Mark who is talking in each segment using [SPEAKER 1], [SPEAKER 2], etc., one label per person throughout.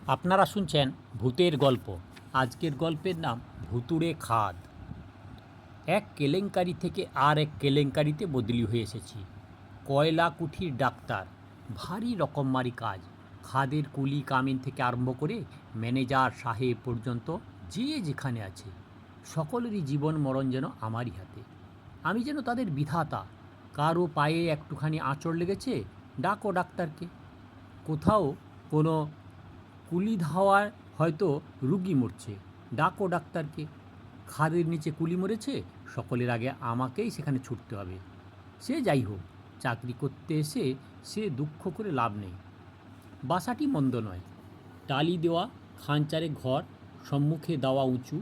[SPEAKER 1] আপনারা শুনছেন ভূতের গল্প। আজকের গল্পের নাম ভুতুড়ে খাদ। এক কেলেঙ্কারি থেকে আর এক কেলেঙ্কারিতে বদলি হয়ে এসেছি। কয়লা কুঠির ডাক্তার, ভারী রকমমারি কাজ। খাদের কুলি কামিন থেকে আরম্ভ করে ম্যানেজার সাহেব পর্যন্ত যে যেখানে আছে সকলেরই জীবন মরণ যেন আমারই হাতে। আমি যেন তাদের বিধাতা। কারো পায়ে একটুখানি আঁচড় লেগেছে, ডাকো ডাক্তারকে। কোথাও কোনো কুলি ধাওয়ায় হয়তো রুগী মরছে, ডাকো ডাক্তারকে। খাদের নিচে কুলি মরেছে, সকলের আগে আমাকেই সেখানে ছুটতে হবে। সে যাই হোক, চাকরি করতে এসে সে দুঃখ করে লাভ নেই। বাসাটি মন্দ নয়, টালি দেওয়া, খানচারে ঘর, সম্মুখে দাওয়া উঁচু,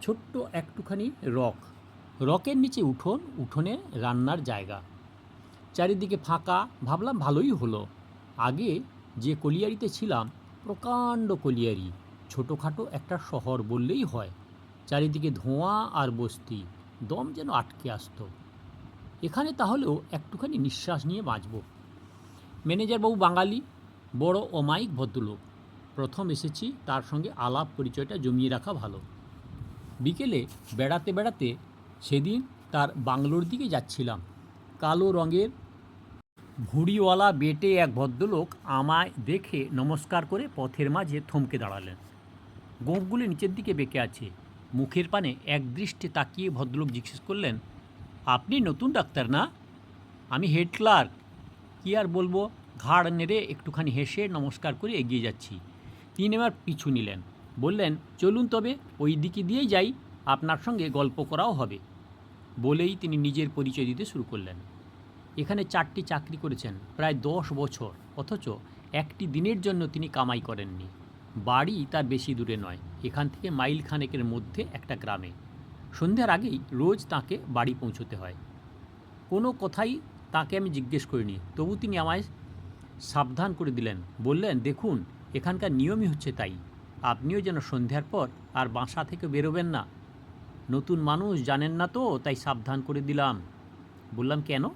[SPEAKER 1] ছোট্ট একটুখানি রকের নিচে উঠোন, উঠোনে রান্নার জায়গা, চারিদিকে ফাঁকা। ভাবলাম ভালোই হলো। আগে যে কলিয়ারিতে ছিলাম, প্রকাণ্ড কলিয়ারি, ছোটোখাটো একটা শহর বললেই হয়। চারিদিকে ধোঁয়া আর বস্তি, দম যেন আটকে আসতো। এখানে তাহলেও একটুখানি নিঃশ্বাস নিয়ে বাঁচব। ম্যানেজারবাবু বাঙালি, বড় অমায়িক ভদ্রলোক। প্রথম এসেছি, তার সঙ্গে আলাপ পরিচয়টা জমিয়ে রাখা ভালো। বিকেলে বেড়াতে বেড়াতে সেদিন তার বাংলোর দিকে যাচ্ছিলাম। কালো রঙের ভুঁড়িওয়ালা বেটে এক ভদ্রলোক আমায় দেখে নমস্কার করে পথের মাঝে থমকে দাঁড়ালেন। গোঁফগুলো নিচের দিকে বেঁকে আছে। মুখের পানে একদৃষ্টে তাকিয়ে ভদ্রলোক জিজ্ঞেস করলেন, আপনি নতুন ডাক্তার না? আমি হেড ক্লার্ক। কী আর বলবো, ঘাড় নেড়ে একটুখানি হেসে নমস্কার করে এগিয়ে যাচ্ছি। তিনি এবার পিছু নিলেন, বললেন, চলুন তবে, ওই দিকে দিয়েই যাই, আপনার সঙ্গে গল্প করাও হবে। বলেই তিনি নিজের পরিচয় দিতে শুরু করলেন। এখানে 4টি চাকরি করেছেন, প্রায় 10 বছর, অথচ একটি দিনের জন্য তিনি কামাই করেননি। বাড়ি তার বেশি দূরে নয়, এখান থেকে মাইল খানেকের মধ্যে একটা গ্রামে। সন্ধ্যার আগেই রোজ তাকে বাড়ি পৌঁছতে হয়। কোনো কথাই তাকে আমি জিজ্ঞেস করিনি, তবু তিনি আমায় সাবধান করে দিলেন। বললেন, দেখুন, এখানকার নিয়মই হচ্ছে তাই। আপনিও যেন সন্ধ্যার পর আর বাসা থেকে বেরোবেন না। নতুন মানুষ, জানেন না তো, তাই সাবধান করে দিলাম। বললাম, কেন?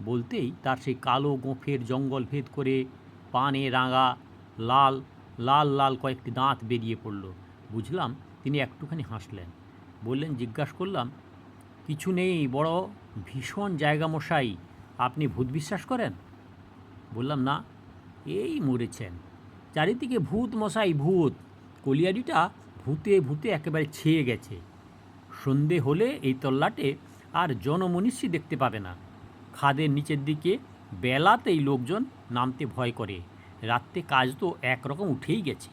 [SPEAKER 1] বলতেই তার সেই কালো গোঁফের জঙ্গল ভেদ করে পানে রাঙা লাল লাল লাল কয়েকটি দাঁত বেরিয়ে পড়ল। বুঝলাম তিনি একটুখানি হাসলেন। বললেন, জিজ্ঞাসা করলাম, কিছু নেই, বড় ভীষণ জায়গা মশাই, আপনি ভূত বিশ্বাস করেন? বললাম, না, এই মরেছেন, চারিদিকে ভূত মশাই, ভূত। কলিয়ারিটা ভূতে ভূতে একেবারে ছেয়ে গেছে। সন্ধে হলে এই তল্লাটে আর জনমনীষী দেখতে পাবে না। খাদের নিচের দিকে বেলাতেই লোকজন নামতে ভয় করে। রাত্রে কাজ তো একরকম উঠেই গেছে।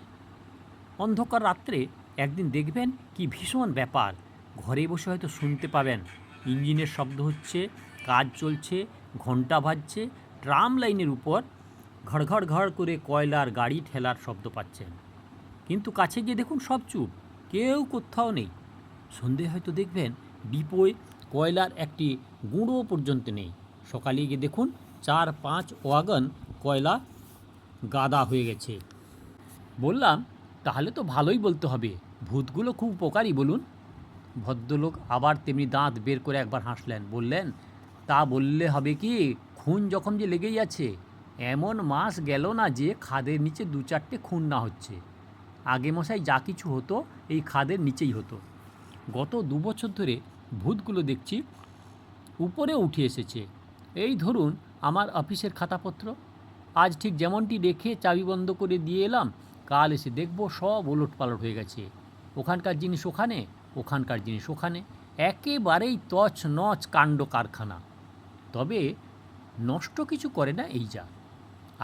[SPEAKER 1] অন্ধকার রাত্রে একদিন দেখবেন কি ভীষণ ব্যাপার। ঘরে বসে হয়তো শুনতে পাবেন ইঞ্জিনের শব্দ হচ্ছে, কাজ চলছে, ঘন্টা বাজছে, ট্রাম লাইনের উপর ঘড়ঘড় ঘড় করে কয়লার গাড়ি ঠেলার শব্দ পাচ্ছেন। কিন্তু কাছে গিয়ে দেখুন সব চুপ, কেউ কোথাও নেই। সন্ধে হয়তো দেখবেন ডিপোয় কয়লার একটি গুঁড়ো পর্যন্ত নেই। সকালে গিয়ে দেখুন 4-5 ওয়াগন কয়লা গাদা হয়ে গেছে। বললাম, তাহলে তো ভালোই বলতে হবে, ভূতগুলো খুব উপকারী, বলুন। ভদ্রলোক আবার তেমনি দাঁত বের করে একবার হাসলেন। বললেন, তা বললে হবে কি, খুন যখন যে লেগেই আছে, এমন মাস গেল না যে খাদের নিচে 2-4টে খুন না হচ্ছে। আগে মশাই যা কিছু হতো এই খাদের নিচেই হতো। গত 2 বছর ধরে ভূতগুলো দেখছি উপরে উঠে এসেছে। এই ধরুন আমার অফিসের খাতাপত্র, আজ ঠিক যেমনটি রেখে চাবি বন্ধ করে দিয়ে এলাম, কাল এসে দেখব সব ওলটপালট হয়ে গেছে। ওখানকার জিনিস ওখানে, ওখানকার জিনিস ওখানে, একেবারেই তছনছ কাণ্ড কারখানা। তবে নষ্ট কিছু করে না, এই যা।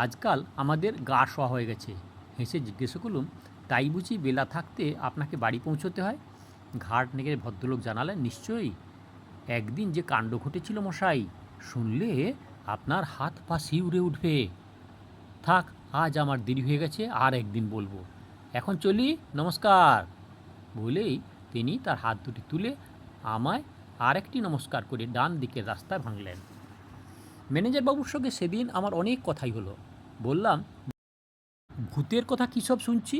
[SPEAKER 1] আজকাল আমাদের গা শোয়া হয়ে গেছে। হেসে জিজ্ঞেস করলুম, তাই বুঝি বেলা থাকতে আপনাকে বাড়ি পৌঁছতে হয়? ঘাট নেড়ে ভদ্রলোক জানালেন, নিশ্চয়ই। একদিন যে কাণ্ড ঘটেছিল মশাই, শুনলে আপনার হাত পা শিউরে উঠবে। থাক, আজ আমার দেরি হয়ে গেছে, আর একদিন বলবো। এখন চলি, নমস্কার। বলেই তিনি তার হাত দুটি তুলে আমায় আর একটি নমস্কার করে ডান দিকের রাস্তায় ভাঙলেন। ম্যানেজারবাবুর সঙ্গে সেদিন আমার অনেক কথাই হলো। বললাম, ভূতের কথা কী সব শুনছি,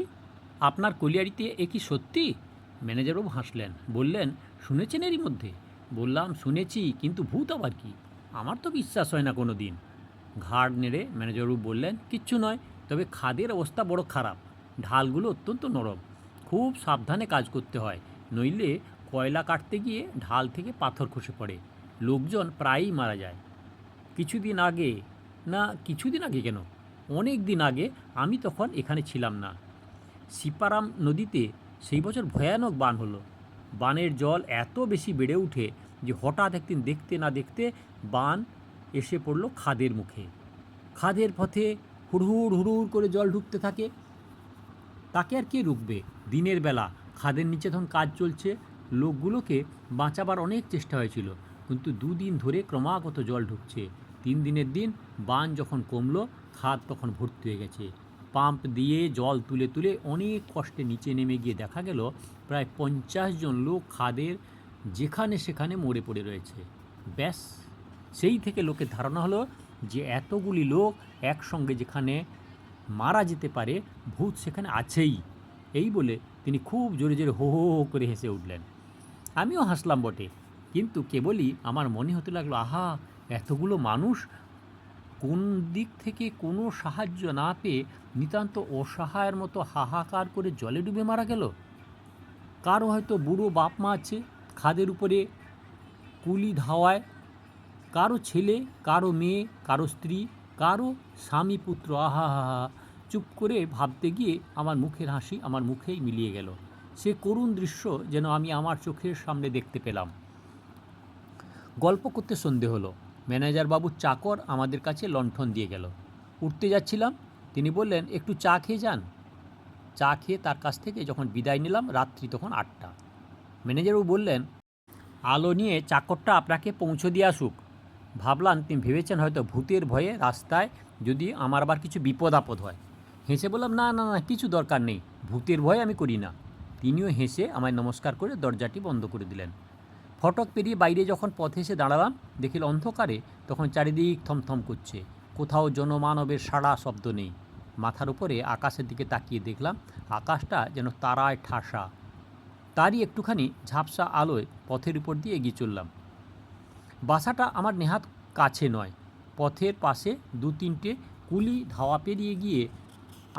[SPEAKER 1] আপনার কলিয়ারিতে এ কি সত্যি? ম্যানেজারবাবু হাসলেন, বললেন, শুনেছেন এরই মধ্যে? বললাম, শুনেছি, কিন্তু ভূত আবার কি? আমার তো বিশ্বাস হয় না কোনো দিন। ঘাড় নেড়ে ম্যানেজারবাবু বললেন, কিচ্ছু নয়, তবে খাদের অবস্থা বড় খারাপ। ঢালগুলো অত্যন্ত নরম, খুব সাবধানে কাজ করতে হয়, নইলে কয়লা কাটতে গিয়ে ঢাল থেকে পাথর খসে পড়ে, লোকজন প্রায়ই মারা যায়। কিছুদিন আগে, না কিছুদিন আগে কেন, অনেক দিন আগে, আমি তখন এখানে ছিলাম না, সিপারাম নদীতে সেই বছর ভয়ানক বান হলো। বানের জল এত বেশি বেড়ে উঠে যে হঠাৎ একদিন দেখতে না দেখতে বান এসে পড়ল খাদের মুখে। খাদের পথে হুড়হুড় হুড়হুড় করে জল ঢুকতে থাকে। তাকে আর কে রুখবে? দিনের বেলা খাদের নিচে তখন কাজ চলছে, লোকগুলোকে বাঁচাবার অনেক চেষ্টা হয়েছিল, কিন্তু দুদিন ধরে ক্রমাগত জল ঢুকছে। 3 দিনের দিন বান যখন কমলো, খাদ তখন ভর্তি হয়ে গেছে। পাম্প দিয়ে জল তুলে তুলে অনেক কষ্টে নিচে নেমে গিয়ে দেখা গেল প্রায় 50 জন লোক খাদের যেখানে সেখানে মরে পড়ে রয়েছে। ব্যাস, সেই থেকে লোকের ধারণা হলো যে এতগুলি লোক একসঙ্গে যেখানে মারা যেতে পারে, ভূত সেখানে আছেই। এই বলে তিনি খুব জোরে জোরে হো হো হো করে হেসে উঠলেন। আমিও হাসলাম বটে, কিন্তু কেবলই আমার মনে হতে লাগলো, আহা, এতগুলো মানুষ কোন দিক থেকে কোনো সাহায্য না পেয়ে নিতান্ত অসহায়ের মতো হাহাকার করে জলে ডুবে মারা গেল। কারো হয়তো বুড়ো বাপ মা আছে খাদের উপরে কুলি ধাওয়ায়, কারো ছেলে, কারো মেয়ে, কারো স্ত্রী, কারো স্বামী পুত্র। আহা হা হা! চুপ করে ভাবতে গিয়ে আমার মুখের হাসি আমার মুখেই মিলিয়ে গেল। সে করুণ দৃশ্য যেন আমি আমার চোখের সামনে দেখতে পেলাম। গল্প করতে সন্ধে হলো। ম্যানেজার বাবুর চাকর আমাদের কাছে লণ্ঠন দিয়ে গেল। উঠতে যাচ্ছিলাম, তিনি বললেন, একটু চা খেয়ে যান। চা খেয়ে তার কাছ থেকে যখন বিদায় নিলাম, রাত্রি তখন 8টা। ম্যানেজারবাবু বললেন, আলো নিয়ে চাকরটা আপনাকে পৌঁছে দিয়ে আসুক। ভাবলাম তিনি ভেবেছেন হয়তো ভূতের ভয়ে রাস্তায় যদি আমার আবার কিছু বিপদ আপদ হয়। হেসে বললাম, না না না, কিছু দরকার নেই, ভূতের ভয় আমি করি না। তিনিও হেসে আমায় নমস্কার করে দরজাটি বন্ধ করে দিলেন। ফটক পেরিয়ে বাইরে যখন পথে এসে দাঁড়ালাম, দেখিল অন্ধকারে তখন চারিদিক থমথম করছে, কোথাও জনমানবের সাড়া শব্দ নেই। মাথার উপরে আকাশের দিকে তাকিয়ে দেখলাম আকাশটা যেন তারায় ঠাসা। তারই একটুখানি ঝাপসা আলোয় পথের উপর দিয়ে এগিয়ে চললাম। বাসাটা আমার নেহাত কাছে নয়, পথের পাশে 2-3টে কুলি ধাওয়া পেরিয়ে গিয়ে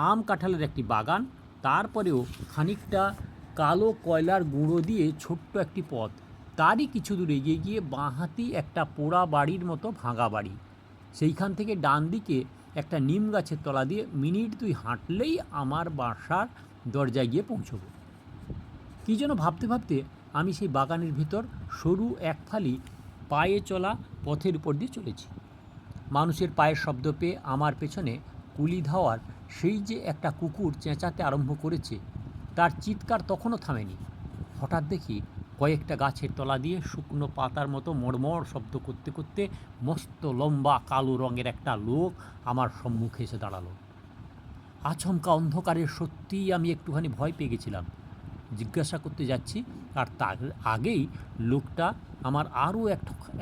[SPEAKER 1] আম কাঁঠালের একটি বাগান, তারপরেও খানিকটা কালো কয়লার গুঁড়ো দিয়ে ছোট্ট একটি পথ, তারই কিছু দূর এগিয়ে গিয়ে বাঁহাতি একটা পোড়া বাড়ির মতো ভাঙা বাড়ি। সেইখান থেকে ডান দিকে একটা নিম গাছের তলা দিয়ে মিনিট 2 হাঁটলেই আমার বাসার দরজায় গিয়ে পৌঁছব। কী যেন ভাবতে ভাবতে আমি সেই বাগানের ভিতর সরু এক ফালি পায়ে চলা পথের উপর দিয়ে চলেছি। মানুষের পায়ের শব্দ পেয়ে আমার পেছনে কুলি ধাওয়ার সেই যে একটা কুকুর চেঁচাতে আরম্ভ করেছে, তার চিৎকার তখনও থামেনি। হঠাৎ দেখি কয়েকটা গাছের তলা দিয়ে শুকনো পাতার মতো মড়মড় শব্দ করতে করতে মস্ত লম্বা কালো রঙের একটা লোক আমার সম্মুখে এসে দাঁড়ালো। আচমকা অন্ধকারে সত্যিই আমি একটুখানি ভয় পেয়ে গেছিলাম। জিজ্ঞাসা করতে যাচ্ছি, আর তার আগেই লোকটা আমার আরও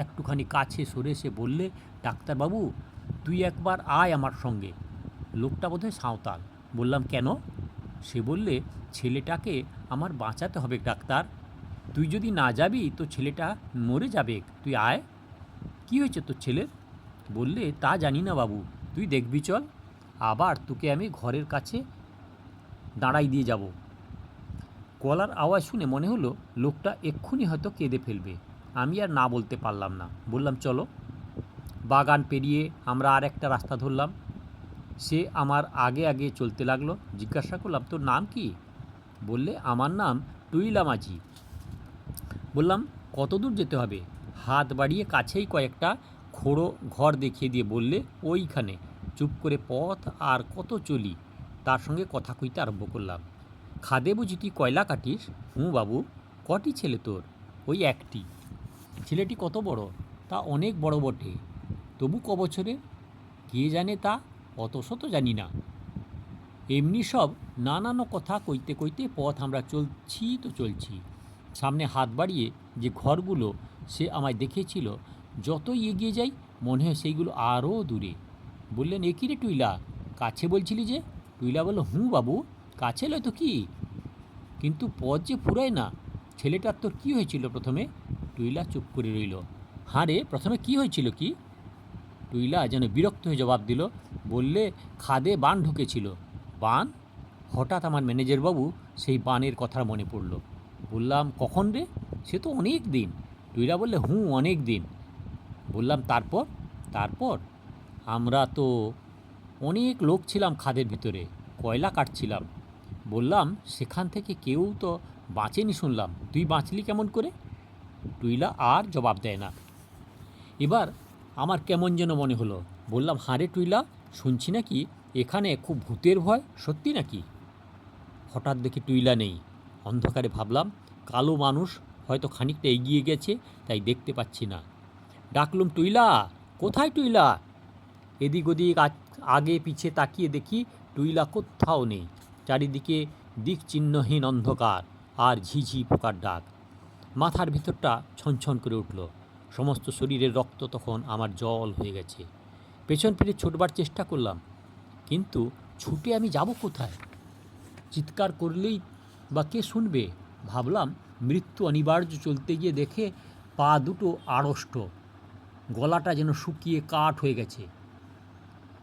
[SPEAKER 1] একটুখানি কাছে সরে এসে বললে, ডাক্তারবাবু, তুই একবার আয় আমার সঙ্গে। লোকটা বোধহয় সাঁওতাল। বললাম, কেন? সে বললে, ছেলেটাকে আমার বাঁচাতে হবে ডাক্তার, তুই যদি না যাবি তো ছেলেটা মরে যাবে, তুই আয়। কী হয়েছে তোর ছেলের? বললে, তা জানি না বাবু, তুই দেখবি চল, আবার তোকে আমি ঘরের কাছে দাঁড়াই দিয়ে যাব। গলার আওয়াজ শুনে মনে হলো লোকটা এক্ষুনি হয়তো কেঁদে ফেলবে। আমি আর না বলতে পারলাম না, বললাম, চলো। বাগান পেরিয়ে আমরা আর একটা রাস্তা ধরলাম। সে আমার আগে আগে চলতে লাগলো। জিজ্ঞাসা করলাম, তোর নাম কি? বললে, আমার নাম টুইলা মাঝি। বললাম, কত দূর যেতে হবে? হাত বাড়িয়ে কাছেই কয়েকটা খোড়ো ঘর দেখিয়ে দিয়ে বললে, ওইখানে। চুপ করে পথ আর কত চলি, তার সঙ্গে কথা কইতে আরম্ভ করলাম। খাদে বুঝি তুই কয়লা কাটিস? হুঁ বাবু। কটি ছেলে তোর? ওই একটি। ছেলেটি কত বড়? তা অনেক বড় বটে। তবু ক বছরে? কে জানে তা, অত শত জানি না। এমনি সব নানান কথা কইতে কইতে পথ আমরা চলছি তো চলছি। সামনে হাত বাড়িয়ে যে ঘরগুলো সে আমায় দেখেছিল, যতই এগিয়ে যাই মনে হয় সেইগুলো আরও দূরে। বললেন, এ কী রে টুইলা, কাছে বলছিলি যে? টুইলা বলল, হুঁ বাবু, কাছে লয় তো কি, কিন্তু পথ যে ফুরায় না। ছেলেটার তোর কী হয়েছিল প্রথমে? টুইলা চুপ করে রইল। হাঁ রে, প্রথমে কী হয়েছিল কি? টুইলা যেন বিরক্ত হয়ে জবাব দিল। বললে, খাদে বান ঢুকেছিল। বান? হঠাৎ আমার ম্যানেজারবাবু সেই বানের কথা মনে পড়ল। বললাম, কখন রে? সে তো অনেক দিন। টুইরা বললে, অনেক দিন। বললাম, তারপর? তারপর আমরা তো অনেক লোক ছিলাম খাদের ভিতরে, কয়লা কাটছিলাম। বললাম, সেখান থেকে কেউ তো বাঁচেনি শুনলাম, তুই বাঁচলি কেমন করে? টুইলা আর জবাব দেয় না। এবার আমার কেমন যেন মনে হলো। বললাম, হাঁরে টুইলা, শুনছি নাকি এখানে খুব ভূতের ভয়, সত্যি নাকি? হঠাৎ দেখি টুইলা নেই। অন্ধকারে ভাবলাম কালো মানুষ হয়তো খানিকটা এগিয়ে গেছে, তাই দেখতে পাচ্ছি না। ডাকলুম, টুইলা, কোথায় টুইলা? এদিক ওদিক আগে পিছে তাকিয়ে দেখি টুইলা কোথাও নেই। চারিদিকে দিক চিহ্নহীন অন্ধকার আর ঝিঝি পোকার ডাক। মাথার ভিতরটা ছনছন করে উঠল। সমস্ত শরীরের রক্ত তখন আমার জল হয়ে গেছে। পেছন ফিরে ছুটবার চেষ্টা করলাম, কিন্তু ছুটে আমি যাব কোথায়? চিৎকার করলেই বা কে শুনবে? ভাবলাম মৃত্যু অনিবার্য। চলতে গিয়ে দেখে পা দুটো আড়ষ্ট, গলাটা যেন শুকিয়ে কাঠ হয়ে গেছে।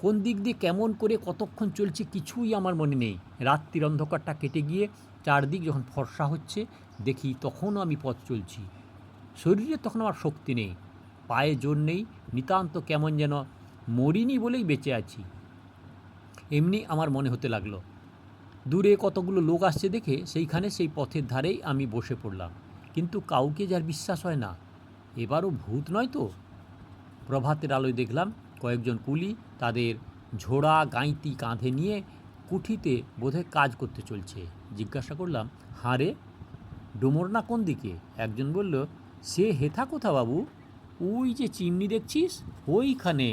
[SPEAKER 1] কোন দিক দিয়ে কেমন করে কতক্ষণ চলছে কিছুই আমার মনে নেই। রাত্রির অন্ধকারটা কেটে গিয়ে চারদিক যখন ফর্সা হচ্ছে দেখি তখনও আমি পথ চলছি। শরীরে তখন আমার শক্তি নেই, পায়ে জোর নেই, নিতান্ত কেমন যেন মরিনি বলেই বেঁচে আছি এমনি আমার মনে হতে লাগলো। দূরে কতগুলো লোক আসছে দেখে সেইখানে সেই পথের ধারেই আমি বসে পড়লাম। কিন্তু কাউকে যার বিশ্বাস হয় না। এবারও ভূত নয় তো? প্রভাতের আলোয় দেখলাম কয়েকজন কুলি তাদের ঝোড়া গাঁইতি কাঁধে নিয়ে কুঠিতে বোধহয় কাজ করতে চলছে। জিজ্ঞাসা করলাম, হাঁরে ডোমরনা কোন দিকে? একজন বলল, সে হেথা কোথা বাবু? ওই যে চিমনি দেখছিস, ওইখানে।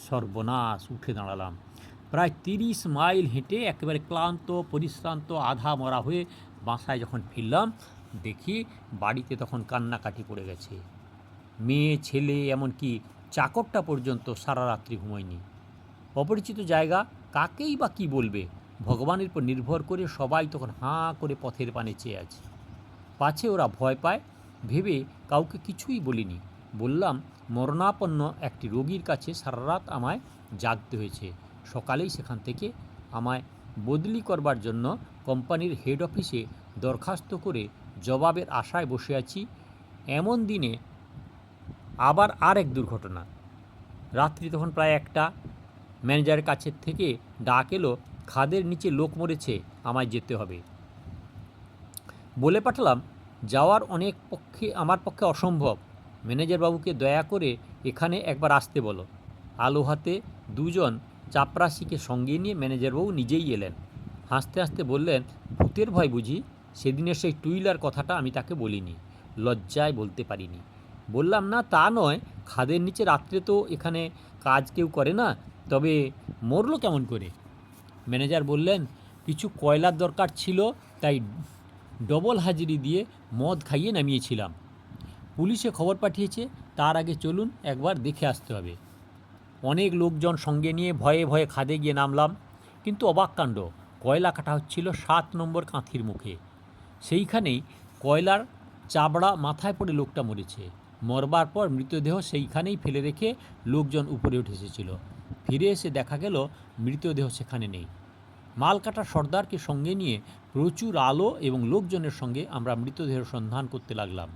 [SPEAKER 1] সর্বনাশ! উঠে দাঁড়ালাম। প্রায় 30 মাইল হেঁটে একেবারে ক্লান্ত পরিশ্রান্ত আধা মরা হয়ে বাসায় যখন ফিরলাম দেখি বাড়িতে তখন কান্নাকাটি পড়ে গেছে। মেয়ে ছেলে এমনকি চাকরটা পর্যন্ত সারা রাত্রি ঘুমোয়নি। অপরিচিত জায়গা, কাকেই বা কী বলবে? ভগবানের উপর নির্ভর করে সবাই তখন হাঁ করে পথের পানে চেয়ে আছে। পাছে ওরা ভয় পায় ভেবে কাউকে কিছুই বলিনি। বললাম, মরণাপন্ন একটি রোগীর কাছে সারা রাত আমায় জাগতে হয়েছে। সকালেই সেখান থেকে আমায় বদলি করবার জন্য কোম্পানির হেড অফিসে দরখাস্ত করে জবাবের আশায় বসে আছি। এমন দিনে আবার আর এক দুর্ঘটনা। রাত্রি তখন প্রায় 1টা। ম্যানেজারের কাছের থেকে ডাক এলো, খাদের নিচে লোক মরেছে, আমায় যেতে হবে। বলে পাঠালাম, যাওয়ার আমার পক্ষে অসম্ভব। ম্যানেজারবাবুকে দয়া করে এখানে একবার আসতে বলো। আলো হাতে 2জন চাপরাশিকে সঙ্গে নিয়ে ম্যানেজারবাবু নিজেই এলেন। হাসতে হাসতে বললেন, ভূতের ভয় বুঝি? সেদিনের সেই টুইলার কথাটা আমি তাকে বলিনি, লজ্জায় বলতে পারিনি। বললাম, না তা নয়, খাদের নিচে রাত্রে তো এখানে কাজ কেউ করে না, তবে মরলো কেমন করে? ম্যানেজার বললেন, কিছু কয়লার দরকার ছিল, তাই ডবল হাজিরি দিয়ে মদ খাইয়ে নামিয়েছিলাম। পুলিশে খবর পাঠিয়েছে, তার আগে চলুন একবার দেখে আসতে হবে। অনেক লোকজন সঙ্গে নিয়ে ভয়ে ভয়ে খাদে গিয়ে নামলাম। কিন্তু অবাক কাণ্ড, কয়লা কাটা হচ্ছিল 7 নম্বর কাঁথির মুখে। সেইখানেই কয়লার চাবড়া মাথায় পড়ে লোকটা মরেছে। মরবার পর মৃতদেহ সেইখানেই ফেলে রেখে লোকজন উপরে উঠে এসেছিল। ফিরে এসে দেখা গেল মৃতদেহ সেখানে নেই। মাল কাটার সর্দারকে সঙ্গে নিয়ে প্রচুর আলো এবং লোকজনের সঙ্গে আমরা মৃতদেহের সন্ধান করতে লাগলাম।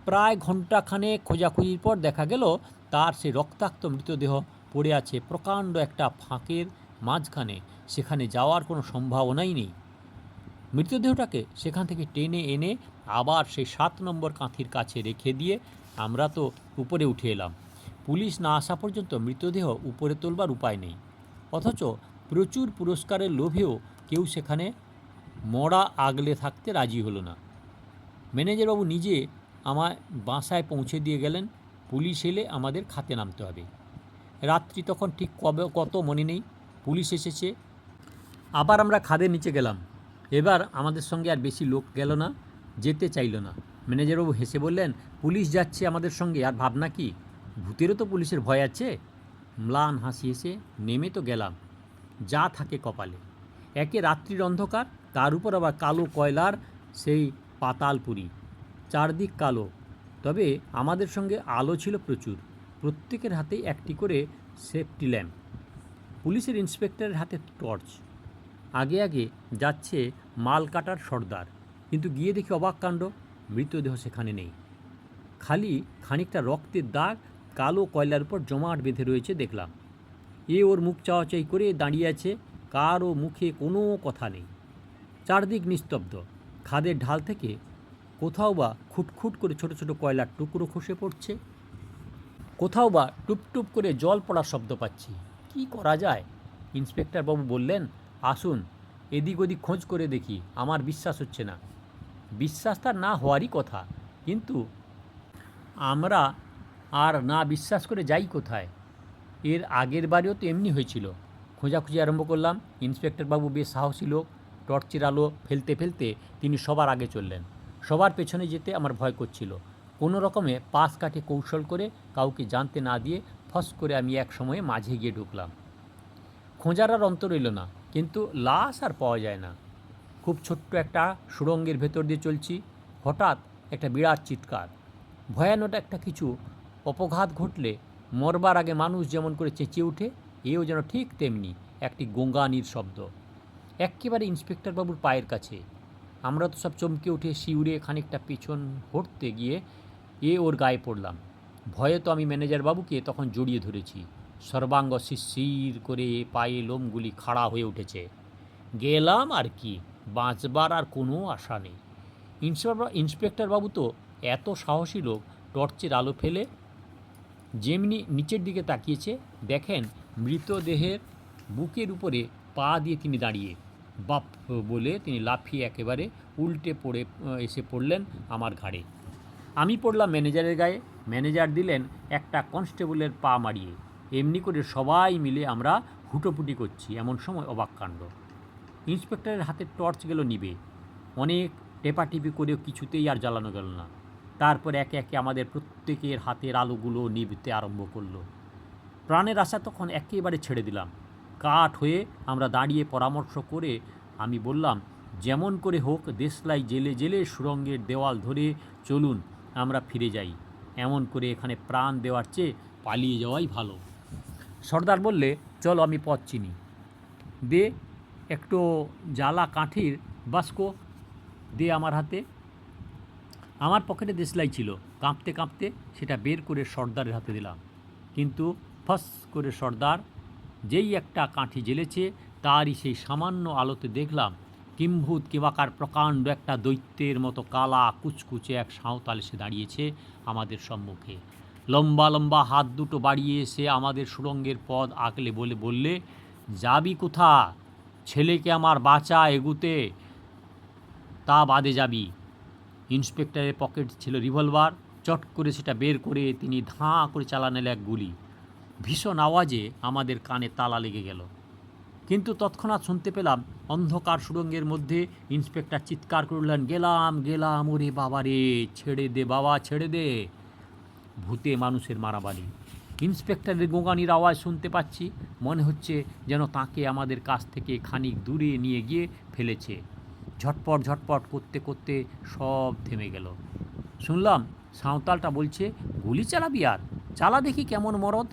[SPEAKER 1] প্রায় ঘণ্টাখানেক খোঁজাখুঁজির পর দেখা গেল তার সেই রক্তাক্ত মৃতদেহ পড়ে আছে প্রকাণ্ড একটা ফাঁকের মাঝখানে। সেখানে যাওয়ার কোনো সম্ভাবনাই নেই। মৃতদেহটাকে সেখান থেকে টেনে এনে আবার সেই 7 নম্বর কাঁথির কাছে রেখে দিয়ে আমরা তো উপরে উঠে এলাম। পুলিশ না আসা পর্যন্ত মৃতদেহ উপরে তোলবার উপায় নেই। অথচ প্রচুর পুরস্কারের লোভেও কেউ সেখানে মরা আগলে থাকতে রাজি হলো না। ম্যানেজারবাবু নিজে আমায় বাসায় পৌঁছে দিয়ে গেলেন। পুলিশ এলে আমাদের খাতে নামতে হবে। রাত্রি তখন ঠিক কত মনে নেই। পুলিশ এসেছে। আবার আমরা খাদের নিচে গেলাম। এবার আমাদের সঙ্গে আর বেশি লোক গেল না, যেতে চাইল না। ম্যানেজারবাবু হেসে বললেন, পুলিশ যাচ্ছে আমাদের সঙ্গে, আর ভাবনা কি? ভূতেরও তো পুলিশের ভয় আছে। ম্লান হাসি হেসে নেমে তো গেলাম, যা থাকে কপালে। একে রাত্রির অন্ধকার, তার উপর আবার কালো কয়লার সেই পাতালপুরি, চারদিক কালো। তবে আমাদের সঙ্গে আলো ছিল প্রচুর। প্রত্যেকের হাতেই একটি করে সেফটি ল্যাম্প। পুলিশের ইন্সপেক্টরের হাতে টর্চ। আগে আগে যাচ্ছে মাল কাটার সর্দার, কিন্তু গিয়ে দেখি অবাক কাণ্ড, মৃতদেহ সেখানে নেই। খালি খানিকটা রক্তের দাগ কালো কয়লার উপর জমাট বেঁধে রয়েছে দেখলাম। এ ওর মুখ চাওয়াচাই করে দাঁড়িয়ে আছে, কারও মুখে কোনো কথা নেই। চারদিক নিস্তব্ধ। খাদের ঢাল থেকে কোথাও বা খুটখুট করে ছোট ছোট কয়লার টুকরো খসে পড়ছে, কোথাও বা টুপটুপ করে জল পড়ার শব্দ পাচ্ছি। কি করা যায়? ইন্সপেক্টর বাবু বললেন, আসুন এদিক ওদিক খোঁজ করে দেখি। আমার বিশ্বাস হচ্ছে না। বিশ্বাস তার না হওয়ারই কথা, কিন্তু আমরা আর না বিশ্বাস করে যাই কোথায়? এর আগের বারেও তো এমনি হয়েছিল। খোঁজাখুঁজি আরম্ভ করলাম। ইন্সপেক্টর বাবু বেশ সাহসী লোক। টর্চের আলো ফেলতে ফেলতে তিনি সবার আগে চললেন। সবার পেছনে যেতে আমার ভয় করছিল। কোনো রকমে পাশ কাটে কৌশল করে কাউকে জানতে না দিয়ে ফস করে আমি এক সময়ে মাঝে গিয়ে ঢুকলাম। খোঁজার আর অন্ত রইল না, কিন্তু লাশ আর পাওয়া যায় না। খুব ছোট্ট একটা সুড়ঙ্গের ভেতর দিয়ে চলছি, হঠাৎ একটা বিরাট চিৎকার। ভয়ানক একটা কিছু অপঘাত ঘটলে মরবার আগে মানুষ যেমন করে চেঁচিয়ে ওঠে, এও যেন ঠিক তেমনি একটি গোঙানির শব্দ, এক্কেবারে ইন্সপেক্টর বাবুর পায়ের কাছে। আমরা তো সব চমকে উঠে শিউরে খানিকটা পেছন হটতে গিয়ে ওর গায়ে পড়লাম। ভয়ে তো আমি ম্যানেজার বাবুকে তখন জড়িয়ে ধরেছি। সর্বাঙ্গ শিরশির করে, পায়ে লোমগুলি খাড়া হয়ে উঠেছে। গেলাম আর কি, বাঁচবার আর কোনো আশা নেই। ইন্সপেক্টর বাবু তো এত সাহসী লোক, টর্চের আলো ফেলে যেমনি নিচের দিকে তাকিয়েছে, দেখেন মৃতদেহের বুকের উপরে পা দিয়ে তিনি দাঁড়িয়ে। বাপ বলে তিনি লাফিয়ে একেবারে উল্টে পড়ে এসে পড়লেন আমার ঘাড়ে। আমি পড়লাম ম্যানেজারের গায়ে। ম্যানেজার দিলেন একটা কনস্টেবলের পা মারিয়ে। এমনি করে সবাই মিলে আমরা হুটোপুটি করছি। এমন সময় অবাক কাণ্ড, ইন্সপেক্টরের হাতে টর্চ গেল নিভে। অনেক টেপাটিপি করেও কিছুতেই আর জ্বালানো গেল না। তারপর একে একে আমাদের প্রত্যেকের হাতের আলোগুলো নিভতে আরম্ভ করলো। প্রাণের আশা তখন একেবারে ছেড়ে দিলাম। কাঠ হয়ে আমরা দাঁড়িয়ে পরামর্শ করে আমি বললাম, যেমন করে হোক দেশলাই জেলে জেলে সুড়ঙ্গের দেওয়াল ধরে চলুন, আমরা ফিরে যাই। এমন করে এখানে প্রাণ দেওয়ার চেয়ে পালিয়ে যাওয়াই ভালো। সর্দার বললে, চলো আমি পথ চিনি, দে একটু জ্বালা কাঠির বাস্কো দে আমার হাতে। আমার পকেটে দেশলাই ছিল। কাঁপতে কাঁপতে সেটা বের করে সর্দারের হাতে দিলাম, কিন্তু ফস করে সর্দার যেই একটা কাঠি জ্বেলেছে, তারই সেই সামান্য আলোতে দেখলাম কিম্ভূত কিবাকার প্রকাণ্ড একটা দৈত্যের মতো কালা কুচকুচে এক সাঁওতাল এসে দাঁড়িয়েছে আমাদের সম্মুখে। লম্বা লম্বা হাত দুটো বাড়িয়ে এসে আমাদের সুড়ঙ্গের পথ আগলে বললে, যাবি কোথা? ছেলেকে আমার বাঁচা, এগুতে তা বাদে যাবি। ইন্সপেক্টরের পকেট ছিল রিভলভার। চট করে সেটা বের করে তিনি ধাঁ করে চালালেন এক গুলি। ভীষণ আওয়াজে আমাদের কানে তালা লেগে গেল। কিন্তু তৎক্ষণাৎ শুনতে পেলাম অন্ধকার সুড়ঙ্গের মধ্যে ইন্সপেক্টর চিৎকার করলেন, গেলাম গেলাম, ওরে বাবা রে, ছেড়ে দে বাবা, ছেড়ে দে। ভূতে মানুষের মারামারি। ইন্সপেক্টরের গোঙানির আওয়াজ শুনতে পাচ্ছি। মনে হচ্ছে যেন তাকে আমাদের কাছ থেকে খানিক দূরে নিয়ে গিয়ে ফেলেছে। ঝটপট ঝটপট করতে করতে সব থেমে গেল। শুনলাম সাঁওতালটা বলছে, গুলি চালাবি আর? চালা দেখি কেমন মরদ।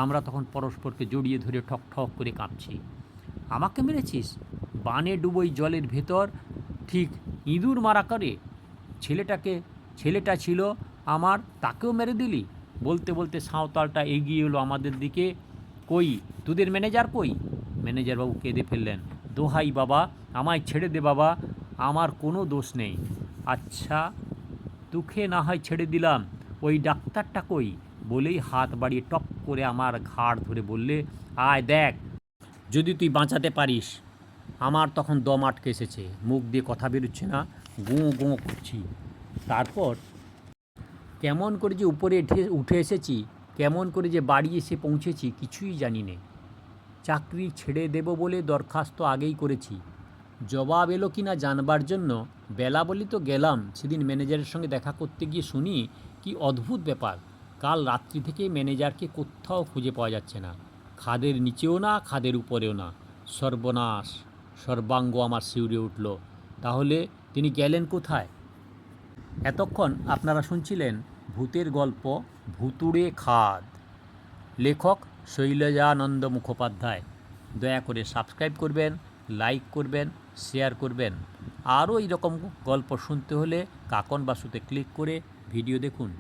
[SPEAKER 1] আমরা তখন পরস্পরকে জড়িয়ে ধরে ঠক ঠক করে কাঁপছি। আমাকে মেরেছিস? বানে ডুবোই জলের ভেতর ঠিক ইঁদুর মারা করে। ছেলেটা ছিল আমার, তাকেও মেরে দিলি? বলতে বলতে সাঁওতালটা এগিয়ে এলো আমাদের দিকে। কই তোদের ম্যানেজার কই? ম্যানেজারবাবু কেঁদে ফেললেন, দোহাই বাবা, আমায় ছেড়ে দে বাবা, আমার কোনো দোষ নেই। আচ্ছা তোকে না হয় ছেড়ে দিলাম, ওই ডাক্তারটা কই? বলেই হাত বাড়িয়ে টপ করে আমার ঘাড় ধরে বললে, আয় দেখ যদি তুই বাঁচাতে পারিস। আমার তখন দম আটকে এসেছে, মুখ দিয়ে কথা বেরোচ্ছে না, গোঁ গোঁ করছি। তারপর কেমন করে যে উপরে উঠে এসেছি, কেমন করে যে বাড়ি এসে পৌঁছেছি কিছুই জানি নে। চাকরি ছেড়ে দেব বলে দরখাস্ত আগেই করেছি। জবাব এলো কি না জানবার জন্য বেলা বলি তো গেলাম। সেদিন ম্যানেজারের সঙ্গে দেখা করতে গিয়ে শুনি কি অদ্ভুত ব্যাপার, কাল রাত্রি থেকে ম্যানেজারকে কোথাও খুঁজে পাওয়া যাচ্ছে না। খাদের নিচেও না, খাদের উপরেও না। সর্বনাশ! সর্বাঙ্গ আমার শিউরে উঠল। তাহলে তিনি গেলেন কোথায়? এতক্ষণ আপনারা শুনছিলেন ভূতের গল্প ভুতুড়ে খাদ, লেখক শৈলজানন্দ মুখোপাধ্যায়। দয়া করে সাবস্ক্রাইব করবেন, লাইক করবেন, শেয়ার করবেন। আরও এইরকম গল্প শুনতে হলে কাকন বাসুতে ক্লিক করে ভিডিও দেখুন।